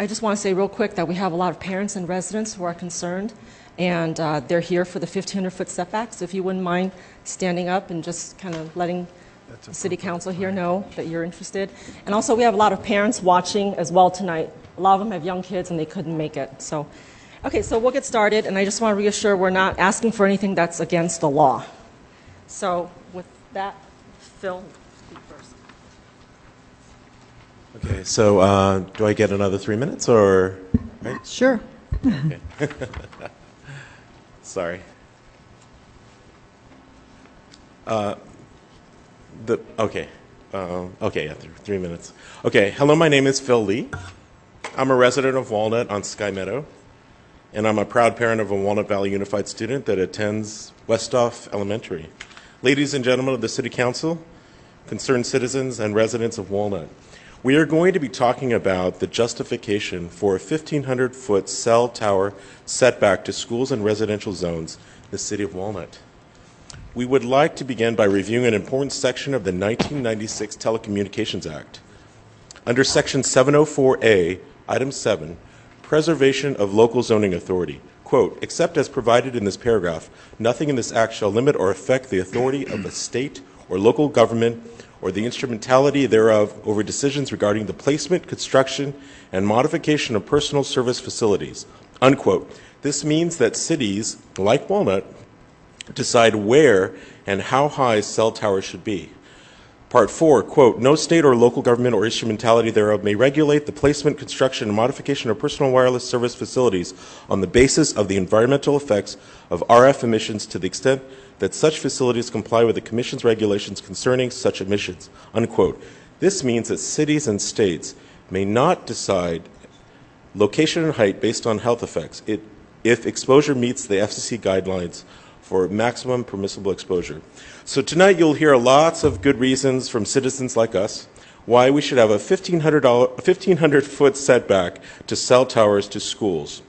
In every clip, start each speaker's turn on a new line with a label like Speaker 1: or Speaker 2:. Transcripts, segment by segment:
Speaker 1: I just want to say real quick that we have a lot of parents and residents who are concerned, and they're here for the 1,500-foot setback. So if you wouldn't mind standing up and just kind of letting the City Council here know that you're interested. And also we have a lot of parents watching as well tonight. A lot of them have young kids and they couldn't make it. So, okay, so we'll get started, and I just want to reassure we're not asking for anything that's against the law. So with that, Phil, speak first.
Speaker 2: Okay, so do I get another 3 minutes or? Right?
Speaker 3: Sure.
Speaker 2: Okay. Sorry. Okay, yeah, 3 minutes. Okay, hello, my name is Phil Lee. I'm a resident of Walnut on Sky Meadow, and I'm a proud parent of a Walnut Valley Unified student that attends Westhoff Elementary. Ladies and gentlemen of the City Council, concerned citizens and residents of Walnut, we are going to be talking about the justification for a 1,500-foot cell tower setback to schools and residential zones in the City of Walnut. We would like to begin by reviewing an important section of the 1996 Telecommunications Act. Under Section 704A, Item 7, Preservation of Local Zoning Authority, quote, except as provided in this paragraph, nothing in this act shall limit or affect the authority of a state or local government or the instrumentality thereof over decisions regarding the placement, construction, and modification of personal service facilities, unquote. This means that cities, like Walnut, decide where and how high cell towers should be. Part 4, quote, no state or local government or instrumentality thereof may regulate the placement, construction, and modification of personal wireless service facilities on the basis of the environmental effects of RF emissions to the extent that such facilities comply with the Commission's regulations concerning such emissions, unquote. This means that cities and states may not decide location and height based on health effects if exposure meets the FCC guidelines for maximum permissible exposure. So tonight you'll hear lots of good reasons from citizens like us why we should have a 1,500-foot setback to cell towers to schools.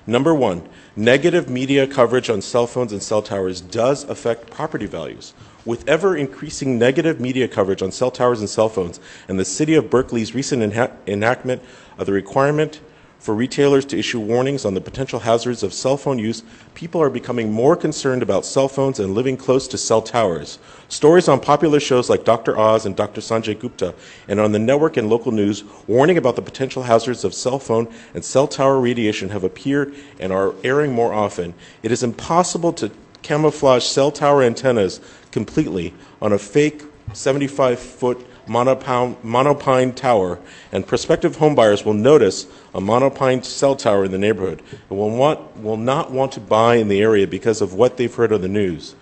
Speaker 2: Number one, negative media coverage on cell phones and cell towers does affect property values. With ever-increasing negative media coverage on cell towers and cell phones, and the City of Berkeley's recent enactment of the requirement for retailers to issue warnings on the potential hazards of cell phone use, people are becoming more concerned about cell phones and living close to cell towers. Stories on popular shows like Dr. Oz and Dr. Sanjay Gupta, and on the network and local news warning about the potential hazards of cell phone and cell tower radiation have appeared and are airing more often. It is impossible to camouflage cell tower antennas completely on a fake 75-foot monopine tower, and prospective homebuyers will notice a monopine cell tower in the neighborhood and will not want to buy in the area because of what they've heard on the news.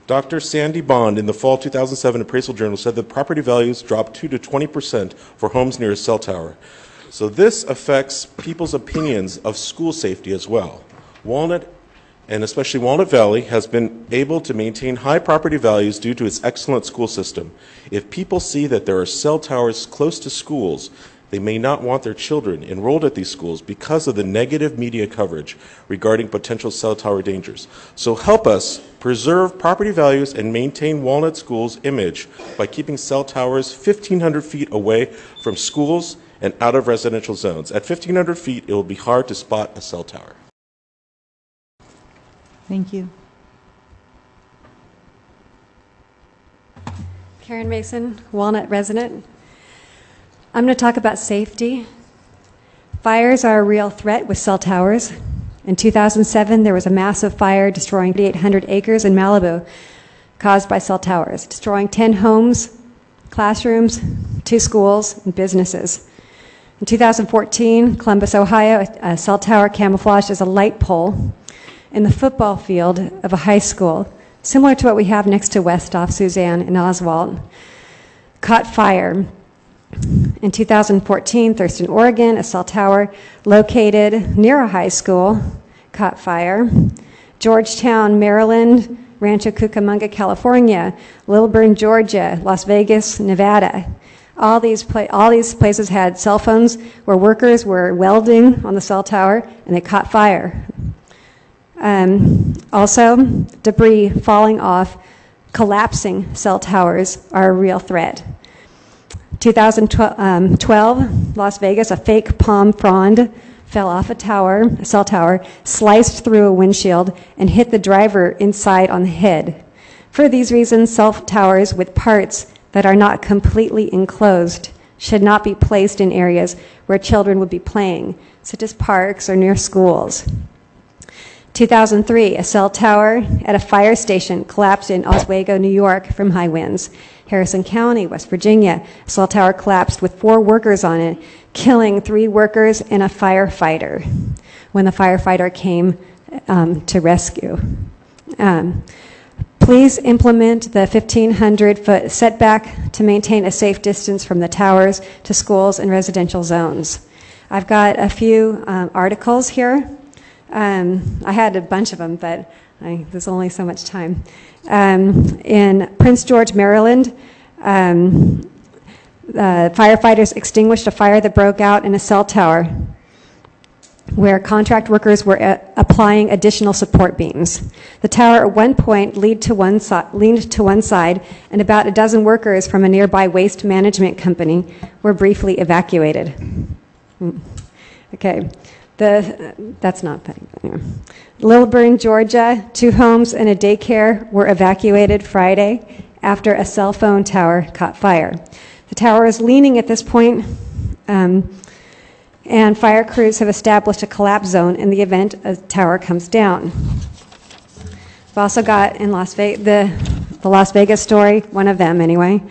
Speaker 2: Dr. Sandy Bond in the fall 2007 Appraisal Journal said that property values dropped 2 to 20% for homes near a cell tower. So this affects people's opinions of school safety as well. Walnut, and especially Walnut Valley, has been able to maintain high property values due to its excellent school system. If people see that there are cell towers close to schools, they may not want their children enrolled at these schools because of the negative media coverage regarding potential cell tower dangers. So help us preserve property values and maintain Walnut School's image by keeping cell towers 1,500 feet away from schools and out of residential zones. At 1,500 feet, it will be hard to spot a cell tower.
Speaker 3: Thank you.
Speaker 4: Karen Mason, Walnut resident. I'm going to talk about safety. Fires are a real threat with cell towers. In 2007, there was a massive fire destroying 800 acres in Malibu caused by cell towers, destroying 10 homes, classrooms, 2 schools, and businesses. In 2014, Columbus, Ohio, a cell tower camouflaged as a light pole in the football field of a high school, similar to what we have next to Westhoff, Suzanne, and Oswald, caught fire. In 2014, Thurston, Oregon, a cell tower located near a high school caught fire. Georgetown, Maryland, Rancho Cucamonga, California, Lilburn, Georgia, Las Vegas, Nevada. All these places had cell phones where workers were welding on the cell tower and they caught fire. Also, debris falling off collapsing cell towers are a real threat. 2012, Las Vegas, a fake palm frond fell off a cell tower, sliced through a windshield, and hit the driver inside on the head. For these reasons, cell towers with parts that are not completely enclosed should not be placed in areas where children would be playing, such as parks or near schools. 2003, a cell tower at a fire station collapsed in Oswego, New York from high winds. Harrison County, West Virginia, a cell tower collapsed with 4 workers on it, killing 3 workers and a firefighter when the firefighter came to rescue. Please implement the 1,500-foot setback to maintain a safe distance from the towers to schools and residential zones. I've got a few articles here. I had a bunch of them, but there's only so much time. In Prince George, Maryland, firefighters extinguished a fire that broke out in a cell tower where contract workers were applying additional support beams. The tower at one point leaned to one side, and about a dozen workers from a nearby waste management company were briefly evacuated. Okay. That's not funny. Anyway. Lilburn, Georgia, 2 homes and a daycare were evacuated Friday after a cell phone tower caught fire. The tower is leaning at this point, and fire crews have established a collapse zone in the event a tower comes down. We've also got in Las Vegas, the Las Vegas story, one of them anyway.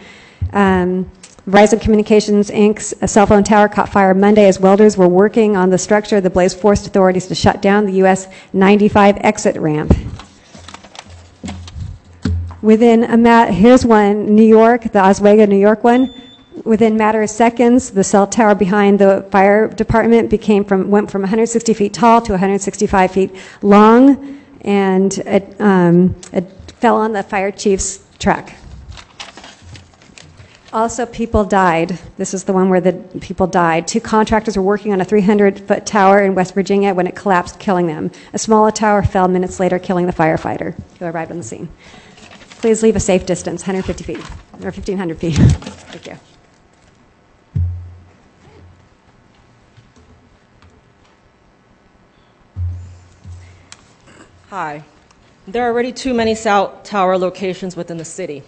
Speaker 4: Verizon Communications Inc.'s a cell phone tower caught fire Monday as welders were working on the structure. The blaze forced authorities to shut down the US 95 exit ramp. Here's one, New York, the Oswego, New York one. Within a matter of seconds, the cell tower behind the fire department went from 160 feet tall to 165 feet long, and it fell on the fire chief's truck. Also, people died. This is the one where the people died. 2 contractors were working on a 300-foot tower in West Virginia when it collapsed, killing them. A smaller tower fell minutes later, killing the firefighter who arrived on the scene. Please leave a safe distance, 150 feet, or 1,500 feet. Thank you.
Speaker 1: Hi. There are already too many cell tower locations within the city.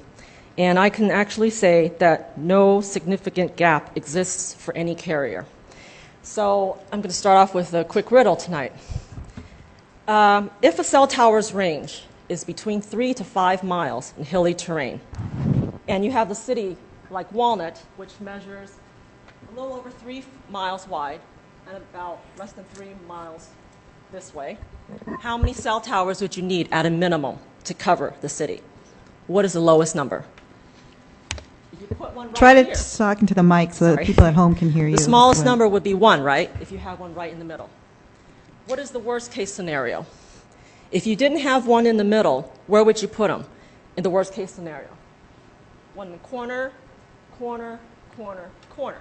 Speaker 1: And I can actually say that no significant gap exists for any carrier. So I'm going to start off with a quick riddle tonight. If a cell tower's range is between 3 to 5 miles in hilly terrain, and you have the city like Walnut, which measures a little over 3 miles wide and about less than 3 miles this way, how many cell towers would you need at a minimum to cover the city? What is the lowest number?
Speaker 3: Try to talk into the mic so that people at home can hear you.
Speaker 1: The smallest number would be 1, right? If you have one right in the middle. What is the worst case scenario? If you didn't have one in the middle, where would you put them in the worst case scenario? One in the corner, corner, corner, corner.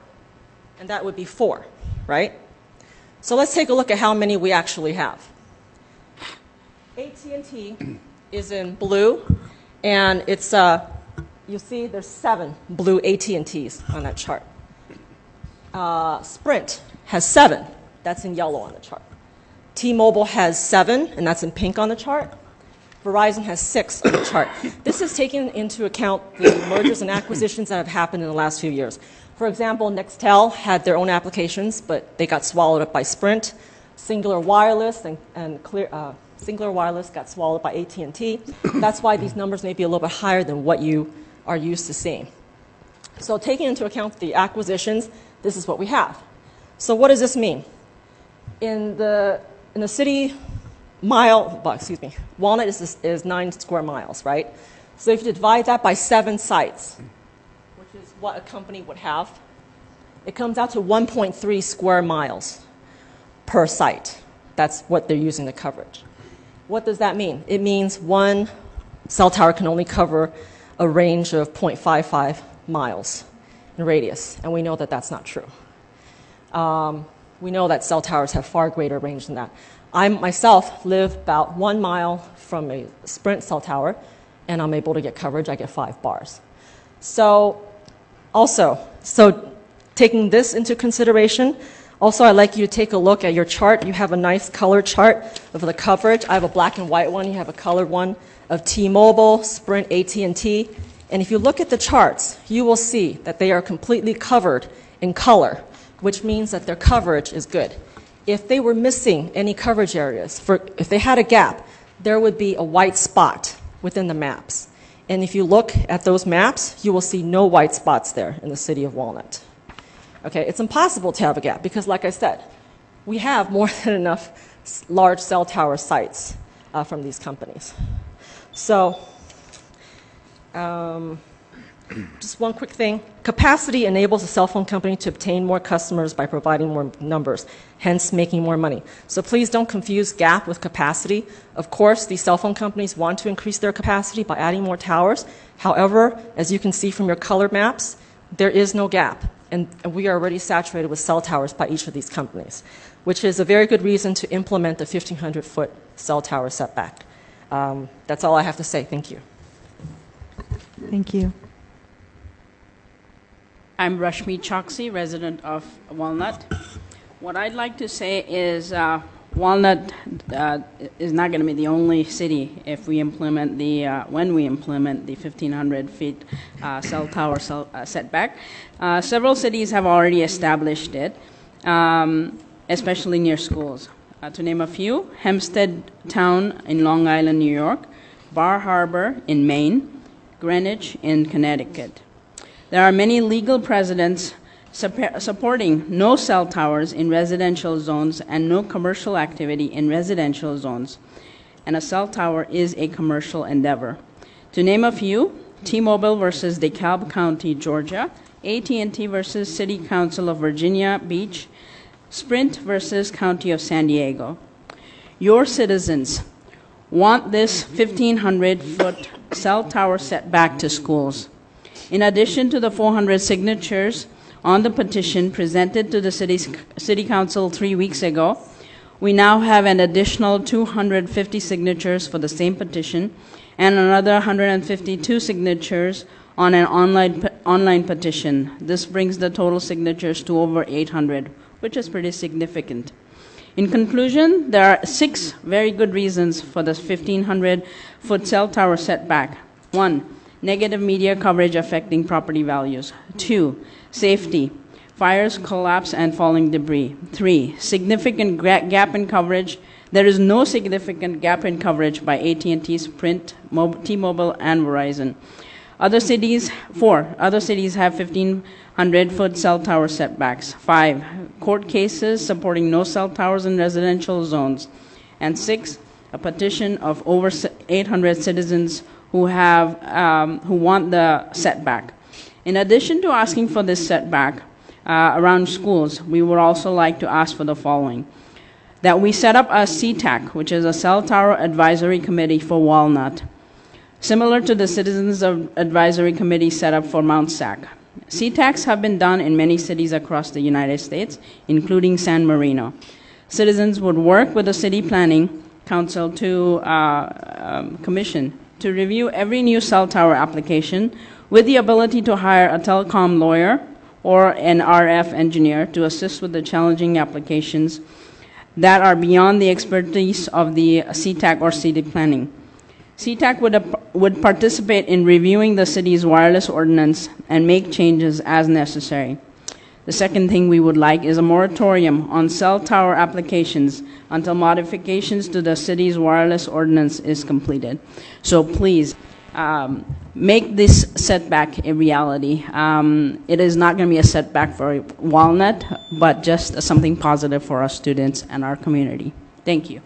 Speaker 1: And that would be 4, right? So let's take a look at how many we actually have. AT&T is in blue, and it's you'll see there's 7 blue AT&Ts on that chart. Sprint has 7. That's in yellow on the chart. T-Mobile has 7, and that's in pink on the chart. Verizon has 6 on the chart. This is taking into account the mergers and acquisitions that have happened in the last few years. For example, Nextel had their own applications, but they got swallowed up by Sprint. Singular Wireless and Singular Wireless got swallowed by AT&T. That's why these numbers may be a little bit higher than what you are used to seeing. So taking into account the acquisitions, this is what we have. So what does this mean? In the city Walnut is 9 square miles, right? So if you divide that by 7 sites, which is what a company would have, it comes out to 1.3 square miles per site. That's what they're using the coverage. What does that mean? It means one cell tower can only cover a range of 0.55 miles in radius, and we know that that's not true. We know that cell towers have far greater range than that. I myself live about 1 mile from a Sprint cell tower, and I'm able to get coverage. I get 5 bars. So also, So taking this into consideration, also I'd like you to take a look at your chart. You have a nice color chart of the coverage. I have a black and white one. You have a colored one of T-Mobile, Sprint, AT&T. And if you look at the charts, you will see that they are completely covered in color, which means that their coverage is good. If they were missing any coverage areas, if they had a gap, there would be a white spot within the maps. And if you look at those maps, you will see no white spots there in the city of Walnut. Okay, it's impossible to have a gap because, like I said, we have more than enough large cell tower sites from these companies. So, just one quick thing. Capacity enables a cell phone company to obtain more customers by providing more numbers, hence making more money. So please don't confuse gap with capacity. Of course, these cell phone companies want to increase their capacity by adding more towers. However, as you can see from your color maps, there is no gap. And we are already saturated with cell towers by each of these companies, which is a very good reason to implement the 1,500-foot cell tower setback. That's all I have to say. Thank you.
Speaker 3: Thank you.
Speaker 5: I'm Rashmi Choksi, resident of Walnut. What I'd like to say is Walnut is not going to be the only city if we implement when we implement the 1,500 feet cell tower setback. Several cities have already established it, especially near schools. To name a few, Hempstead Town in Long Island, New York, Bar Harbor in Maine, Greenwich in Connecticut. There are many legal precedents supporting no cell towers in residential zones and no commercial activity in residential zones. And a cell tower is a commercial endeavor. To name a few, T-Mobile versus DeKalb County, Georgia, AT&T versus City Council of Virginia Beach, Sprint versus County of San Diego. Your citizens want this 1,500-foot cell tower setback to schools. In addition to the 400 signatures on the petition presented to the City Council 3 weeks ago, we now have an additional 250 signatures for the same petition and another 152 signatures on an online petition. This brings the total signatures to over 800, which is pretty significant. In conclusion, there are 6 very good reasons for the 1,500-foot cell tower setback. 1, negative media coverage affecting property values. 2, safety, fires, collapse, and falling debris. 3, significant gap in coverage. There is no significant gap in coverage by AT&T, Sprint, T-Mobile, and Verizon. 4, other cities have 1,500-foot cell tower setbacks. 5, court cases supporting no cell towers in residential zones. And 6, a petition of over 800 citizens who want the setback. In addition to asking for this setback around schools, we would also like to ask for the following: that we set up a CTAC, which is a Cell Tower Advisory Committee for Walnut, similar to the Citizens Advisory Committee set up for Mount Sac. CTACs have been done in many cities across the United States, including San Marino. Citizens would work with the City Planning Council to commission to review every new cell tower application with the ability to hire a telecom lawyer or an RF engineer to assist with the challenging applications that are beyond the expertise of the CTAC or city planning. CTAC would participate in reviewing the city's wireless ordinance and make changes as necessary. The second thing we would like is a moratorium on cell tower applications until modifications to the city's wireless ordinance is completed. So please, make this setback a reality. It is not going to be a setback for Walnut, but just something positive for our students and our community. Thank you.